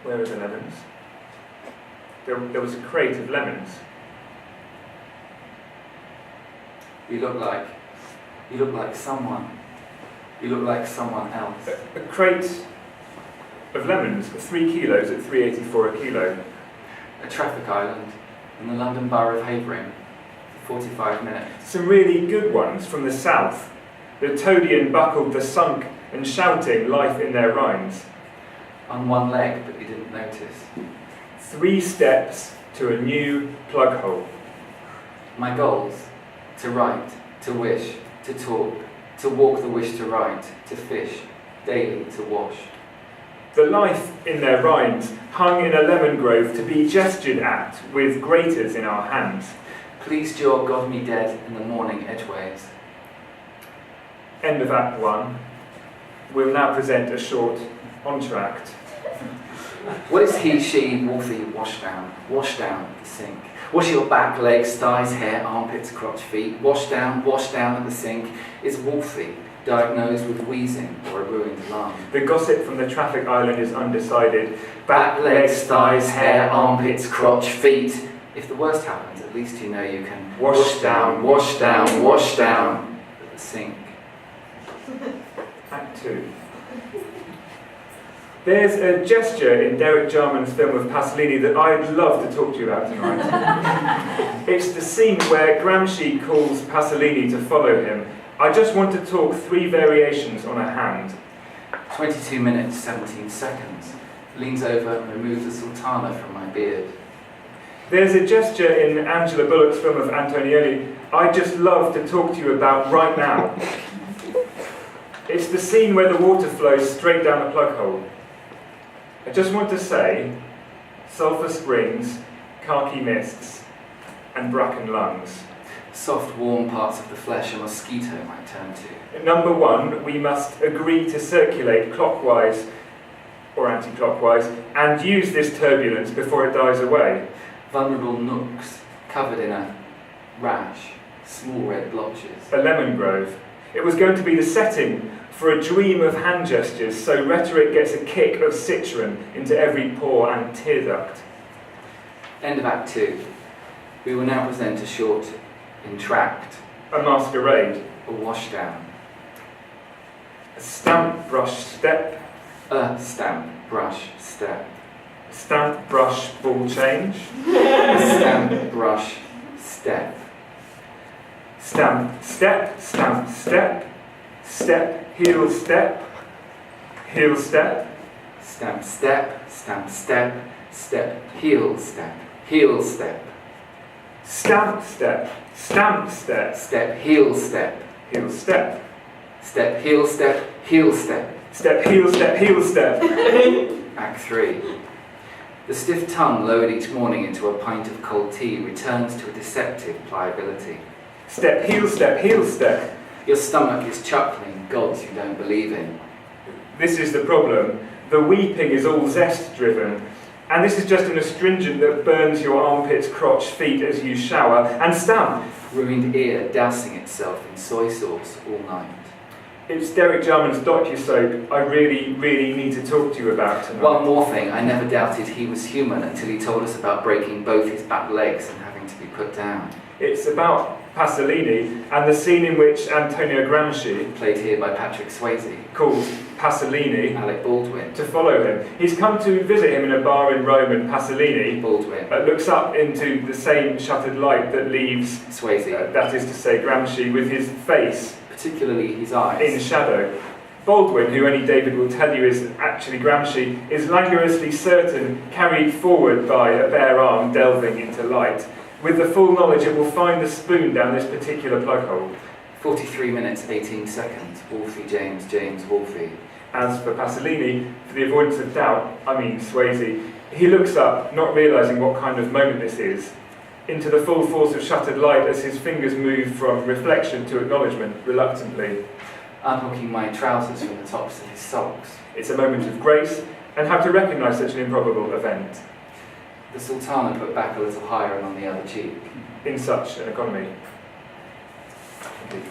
Where are the lemons? There was a crate of lemons. You look like someone. You look like someone else. A crate of lemons, 3 kilos at £3.84 a kilo. A traffic island in the London Borough of Havering for 45 minutes. Some really good ones from the south. The toadian buckled the sunk and shouting life in their rhymes. On one leg, but you didn't notice. 3 steps to a new plug hole. My goals: to write, to wish, to talk, to walk the wish to write, to fish, daily to wash. The life in their rhymes hung in a lemon grove to be gestured at with graters in our hands. Please your God me dead in the morning edgeways. End of Act 1. We'll now present a short entr'acte. What is he, she, wolfie, wash down at the sink. Wash your back, legs, thighs, hair, armpits, crotch, feet. Wash down at the sink. Is wolfie diagnosed with wheezing or a ruined lung? The gossip from the traffic island is undecided. Back, legs, thighs, hair, armpits, crotch, feet. If the worst happens, at least you know you can wash down at the sink. Act 2. There's a gesture in Derek Jarman's film of Pasolini that I'd love to talk to you about tonight. It's the scene where Gramsci calls Pasolini to follow him. I just want to talk 3 variations on a hand. 22 minutes, 17 seconds. Leans over and removes the sultana from my beard. There's a gesture in Angela Bullock's film of Antonioni I'd just love to talk to you about right now. It's the scene where the water flows straight down the plug hole. I just want to say, sulphur springs, khaki mists, and bracken lungs. Soft, warm parts of the flesh a mosquito might turn to. Number 1, we must agree to circulate clockwise or anti-clockwise and use this turbulence before it dies away. Vulnerable nooks covered in a rash, small red blotches. A lemon grove. It was going to be the setting for a dream of hand gestures, so rhetoric gets a kick of citron into every pore and tear duct. End of Act 2. We will now present a short entr'acte. A masquerade. A washdown. A stamp brush step. A stamp brush step. Stamp brush ball change. A stamp brush step. Stamp step, stamp step. Step, heel step. Heel step. Stamp step, stamp step. Step, heel step. Heel step. Stamp step, stamp step. Step, heel step. Heel step. Step, heel step, heel step. Step, heel step, heel step. Act 3. The stiff tongue lowered each morning into a pint of cold tea returns to a deceptive pliability. Step, heel step, heel step. Your stomach is chuckling gods you don't believe in. This is the problem. The weeping is all zest-driven. And this is just an astringent that burns your armpits, crotch, feet as you shower. And stamp. Ruined ear dousing itself in soy sauce all night. It's Derek Jarman's docu-soap I really, really need to talk to you about tonight. One more thing, I never doubted he was human until he told us about breaking both his back legs and having to be put down. It's about Pasolini and the scene in which Antonio Gramsci, played here by Patrick Swayze, calls Pasolini Alec Baldwin to follow him. He's come to visit him in a bar in Rome, and Pasolini Baldwin looks up into the same shuttered light that leaves Swayze, that is to say Gramsci, with his face, particularly his eyes, in shadow. Baldwin, who only David will tell you is actually Gramsci, is languorously certain, carried forward by a bare arm delving into light, with the full knowledge it will find the spoon down this particular plug hole. 43 minutes, 18 seconds. Wolfie, James, Wolfie. As for Pasolini, for the avoidance of doubt, I mean Swayze, he looks up, not realising what kind of moment this is, into the full force of shuttered light as his fingers move from reflection to acknowledgement, reluctantly. Unhooking my trousers from the tops of his socks. It's a moment of grace, and how to recognise such an improbable event. The sultana put back a little higher and on the other cheek. In such an economy. Indeed.